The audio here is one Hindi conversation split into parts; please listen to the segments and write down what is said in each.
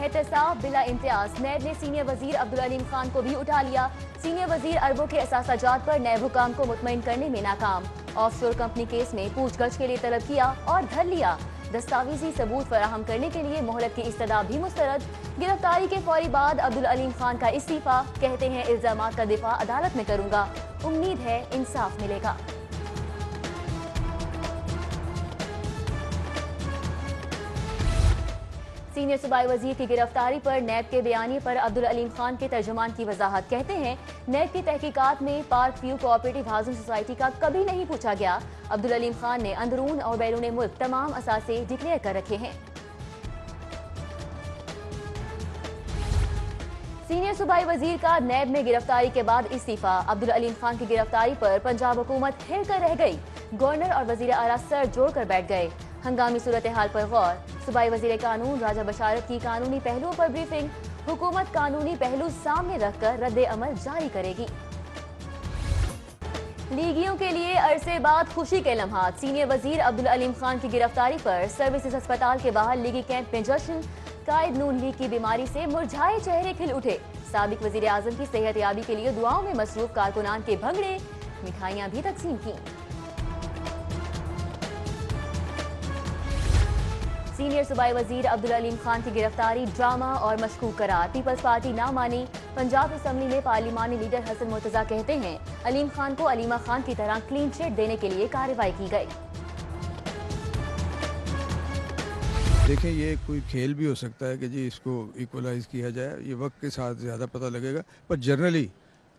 एहतसाब बिला इम्तियाज। नैब ने सीनियर वजीर अब्दुल अलीम खान को भी उठा लिया। सीनियर वजीर अरबों के असासाजात पर नैब हुकाम को मुतमईन करने में नाकाम। ऑफशोर कंपनी केस में पूछगछ के लिए तलब किया और धर लिया। दस्तावेजी सबूत फराहम करने के लिए मोहलत की इस्तदा भी मुस्तरद। गिरफ्तारी के फौरी बाद अब्दुल अलीम खान का इस्तीफा। कहते हैं इल्जामात का दिफा अदालत में करूंगा, उम्मीद है इंसाफ मिलेगा। सीनियर सूबाई वजीर की गिरफ्तारी पर नैब के बयानी पर अब्दुल अलीम खान के तर्जुमान की वजाहत। कहते हैं नैब की तहकीकात में park view cooperative housing society का कभी नहीं पूछा गया। अब्दुल अलीम खान ने अंदरून और बैरून मुल्क तमाम असासे डिक्लेयर कर रखे हैं। सीनियर सूबाई वजीर का नैब में गिरफ्तारी के बाद इस्तीफा। अब्दुल अलीम खान की गिरफ्तारी पर पंजाब हुकूमत हिल कर रह गई। गवर्नर और वजीर आला सर जोड़कर बैठ गए। हंगामी सूरत हाल पर गौर। सूबाई वजीर कानून राजा बशारत की कानूनी पहलुओं पर ब्रीफिंग। हुकूमत कानूनी पहलू सामने रखकर रद्द अमल जारी करेगी। लीगियों के लिए अरसे बाद खुशी के लम्हात। सीनियर वजीर अब्दुल अलीम खान की गिरफ्तारी पर सर्विसेज अस्पताल के बाहर लीगी कैंप में जश्न। कायद नून लीग की बीमारी से मुरझाए चेहरे खिल उठे। साबिक वजीर आजम की सेहत याबी के लिए दुआओं में मसरूफ कारकुनान के भंगड़े, मिठाइयां भी तकसीम की। सीनियर सूबाई वजीर अब्दुल अलीम खान की गिरफ्तारी ड्रामा और मशकूक करार। पीपल्स पार्टी ना मानी। पंजाब असम्बली में पार्लिमानी लीडर हसन मुर्तजा कहते हैं अलीम खान को अलीमा खान की तरह क्लीन चिट देने के लिए कार्रवाई की गई। देखें, ये कोई खेल भी हो सकता है कि जी इसको इक्वलाइज किया जाए, ये वक्त के साथ ज़्यादा पता लगेगा, पर जनरली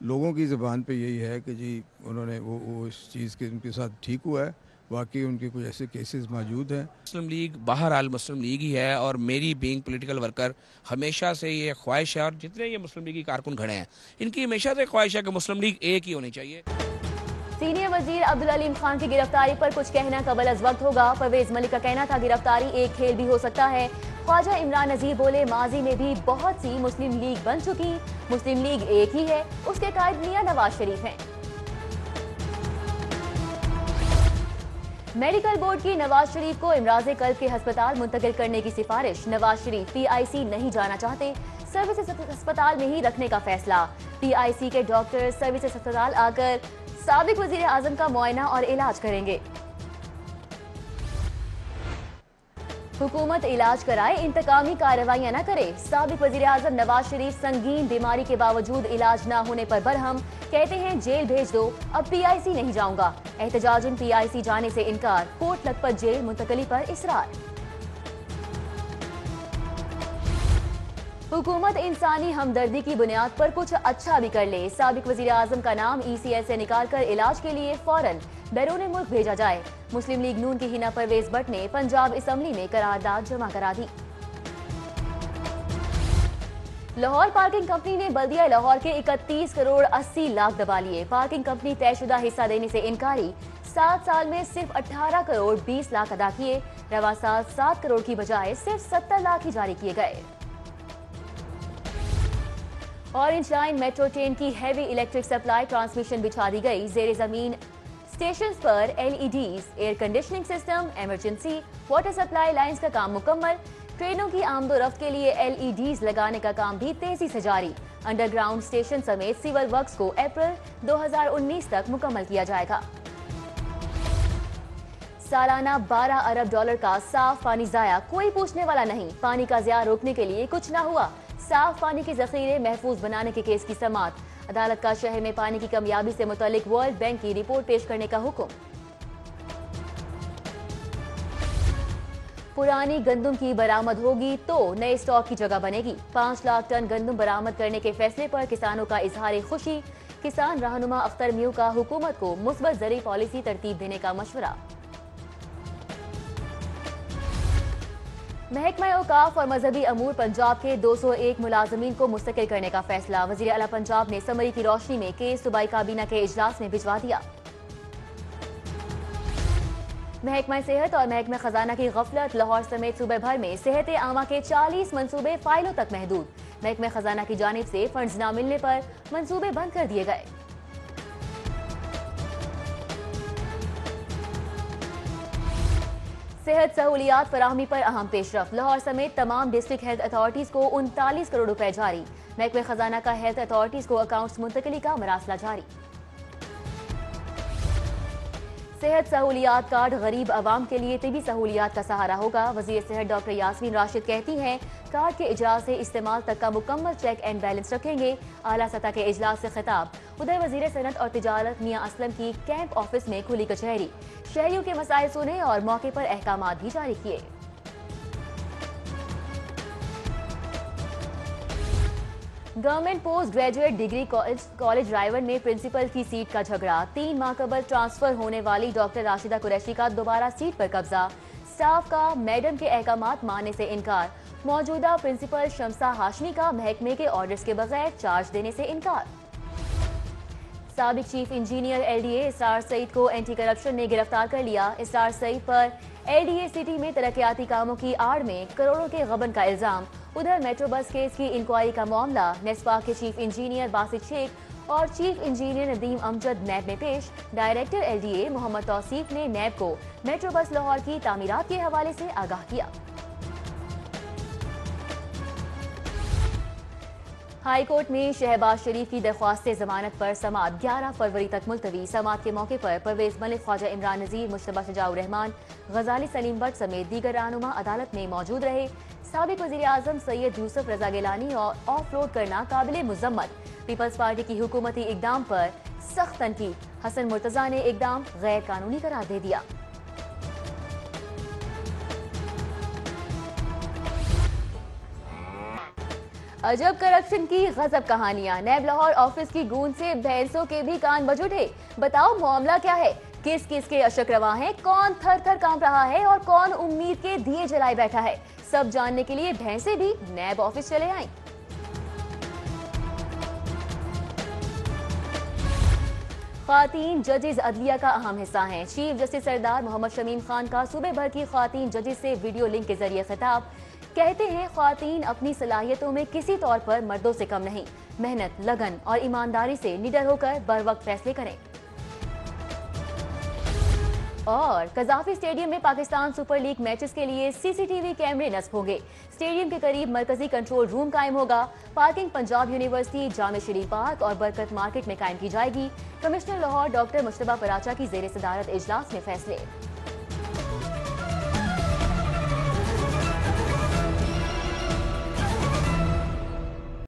लोगों की ज़बान पे यही है कि जी उन्होंने वो इस चीज़ के उनके साथ ठीक हुआ है। वाकई उनके कुछ ऐसे केसेस मौजूद हैं। मुस्लिम लीग बहरहाल मुस्लिम लीग ही है और मेरी बीइंग पॉलिटिकल वर्कर हमेशा से ये ख्वाहिश है, और जितने ये मुस्लिम लीग के कारकुन खड़े हैं इनकी हमेशा से ख्वाहिश है कि मुस्लिम लीग एक ही होनी चाहिए। सीनियर वजीर अब्दुल अलीम खान की गिरफ्तारी पर कुछ कहना कबल अज वक्त होगा। परवेज मलिक का कहना था गिरफ्तारी एक खेल भी हो सकता है। ख्वाजा इमरान नजीर बोले माजी में भी बहुत सी मुस्लिम लीग बन चुकी, मुस्लिम लीग एक ही है, उसके कायद मियां नवाज शरीफ हैं। मेडिकल बोर्ड की नवाज शरीफ को इमराज कल्ब के अस्पताल मुंतकिल करने की सिफारिश। नवाज शरीफ PIC नहीं जाना चाहते, सर्विसेज अस्पताल में ही रखने का फैसला। PIC के डॉक्टर सर्विसेज अस्पताल आकर साबिक वजीर आजम का मुआयना और इलाज करेंगे। हुकूमत इलाज कराए, इंतकामी कार्रवाइयां न करे। साबिक वजीर आजम नवाज शरीफ संगीन बीमारी के बावजूद इलाज न होने पर बरहम। कहते हैं जेल भेज दो, अब PIC नहीं जाऊंगा। एहतजाजुन PIC जाने से इनकार। कोट लखपत जेल मुंतकली पर इसरार। हुकूमत इंसानी हमदर्दी की बुनियाद पर कुछ अच्छा भी कर ले। साबिक वजीर आजम का नाम ECL से निकाल कर इलाज के लिए फौरन बैरून मुल्क भेजा जाए। मुस्लिम लीग नून की हिना परवेज भट्ट ने पंजाब असम्बली में करारदाद जमा करा दी। लाहौर पार्किंग कंपनी ने बल्दिया लाहौर के 31 करोड़ 80 लाख दबा लिए। पार्किंग कंपनी तयशुदा हिस्सा देने से इनकारी। 7 साल में सिर्फ 18 करोड़ 20 लाख अदा किए। रवा साल 7 करोड़ की बजाय सिर्फ 70 लाख ही जारी किए गए। ऑरेंज लाइन मेट्रो ट्रेन की हैवी इलेक्ट्रिक सप्लाई ट्रांसमिशन बिछा दी गई। जेर जमीन स्टेशन पर LEDs, air conditioning system, emergency water supply lines का काम मुकम्मल। ट्रेनों की आमदोरफ्त के लिए LEDs लगाने का काम भी तेजी से जारी। अंडरग्राउंड स्टेशन समेत सिविल वर्क्स को अप्रैल 2019 तक मुकम्मल किया जाएगा। सालाना 12 अरब डॉलर का साफ पानी जाया, कोई पूछने वाला नहीं। पानी का ज़िया रोकने के लिए कुछ ना हुआ। साफ पानी के जखीरे महफूज बनाने के केस की समाअत। अदालत का शहर में पानी की कमियाबी से मुतालिक वर्ल्ड बैंक की रिपोर्ट पेश करने का हुक्म। पुरानी गंदुम की बरामद होगी तो नए स्टॉक की जगह बनेगी। 5 लाख टन गंदुम बरामद करने के फैसले पर किसानों का इजहार खुशी। किसान रहनुमा अख्तर म्यू का हुकूमत को मुस्बत ज़री पॉलिसी तरतीब देने का मशवरा। महकमा औकाफ और मजहबी अमूर पंजाब के 201 मुलाजमीन को मुस्तकिल करने का फैसला। वजीर आला पंजाब ने समरी की रोशनी में केस सूबाई काबीना के इजलास में भिजवा दिया। महकमा सेहत और महकमा खजाना की गफलत। लाहौर समेत सूबे भर में सेहत आमा के 40 मंसूबे फाइलों तक महदूद। महकमा खजाना की जानिब से फंड्स न मिलने पर मंसूबे बंद कर दिए गए। सेहत सहूलियात फराहमी पर अहम पेशरफ। लाहौर समेत तमाम डिस्ट्रिक्ट हेल्थ अथॉरिटीज को 39 करोड़ रुपए जारी। महकमे खजाना का हेल्थ अथॉरिटीज को अकाउंट्स मुंतकिली का मरासला जारी। सेहत सहूलियात कार्ड गरीब आवाम के लिए तिबी सहूलियात का सहारा होगा। वजीर सेहत डॉक्टर यास्मीन राशिद कहती हैं, कार्ड के इजरा से इस्तेमाल तक का मुकम्मल चेक एंड बैलेंस रखेंगे। आला सतह के इजलास से खिताब। उधर वजीर सनत और तिजारत मियां असलम की कैंप ऑफिस में खुली कचहरी। शहरियों के मसाइल सुने और मौके पर अहकामात भी जारी किए। Government post graduate degree college Raiwan में प्रिंसिपल की सीट का झगड़ा। 3 माह कबल ट्रांसफर होने वाली डॉक्टर राशिदा कुरैशी का दोबारा सीट पर कब्जा। स्टाफ का मैडम के अहकामात मानने से इनकार। मौजूदा प्रिंसिपल शमसा हाशमी का महकमे के ऑर्डर्स के बगैर चार्ज देने से इनकार। साबिक चीफ इंजीनियर एलडीए इसरार सईद को एंटी करप्शन ने गिरफ्तार कर लिया। इसरार सईद पर एलडीए सिटी में तरक्याती कामों की आड़ में करोड़ों के गबन का इल्जाम। उधर मेट्रो बस केस की इंक्वायरी का मामला। नेस्पा के चीफ इंजीनियर बासित शेख और चीफ इंजीनियर नदीम अमजद नैब में पेश। डायरेक्टर एलडीए मोहम्मद तौसीफ ने नैब को मेट्रो बस लाहौर की तामीरात के हवाले से आगाह किया। हाई कोर्ट में शहबाज शरीफ की दरख्वास्त जमानत पर समाअत 11 फरवरी तक मुलतवी। समाअत के मौके पर परवेज मलिक, ख्वाजा इमरान नजीर, मुश्तबा शजाउर रहमान, गजाली सलीम भट्ट समेत दीगर रहनुमा अदालत में मौजूद रहे। साबिक वज़ीर आज़म सैयद यूसुफ रजा गिलानी और ऑफ रोड करना काबिल मुजम्मत। पीपल्स पार्टी की हुकूमती इकदाम पर सख्त तनकीद। हसन मुर्तजा ने इकदाम गैर कानूनी करार दे दिया। अजब करप्शन की गजब कहानियां। नैब लाहौर ऑफिस की गूंज से भैंसों के भी कान बज उठे। बताओ मामला क्या है, किस किस के अशक रवा है, कौन थर थर कांप रहा है और कौन उम्मीद के दिए जलाए बैठा है। सब जानने के लिए भैंसें भी नैब ऑफिस चले आईं। ख्वातीन जजेस अदलिया का अहम हिस्सा हैं। चीफ जस्टिस सरदार मोहम्मद शमीम खान का सूबे भर की ख्वातीन जजेस से वीडियो लिंक के जरिए खिताब। कहते हैं, ख्वातीन अपनी सलाहियतों में किसी तौर पर मर्दों से कम नहीं। मेहनत, लगन और ईमानदारी से निडर होकर बर वक्त फैसले करें। और कजाफी स्टेडियम में पाकिस्तान सुपर लीग मैचेस के लिए सीसीटीवी कैमरे नस्ब होंगे। स्टेडियम के करीब मरकजी कंट्रोल रूम कायम होगा। पार्किंग पंजाब यूनिवर्सिटी, जामे शरीफ पार्क और बरकत मार्केट में कायम की जाएगी। कमिश्नर लाहौर डॉक्टर मुश्तबा पराचा की जेर सदारत इजलास में फैसले।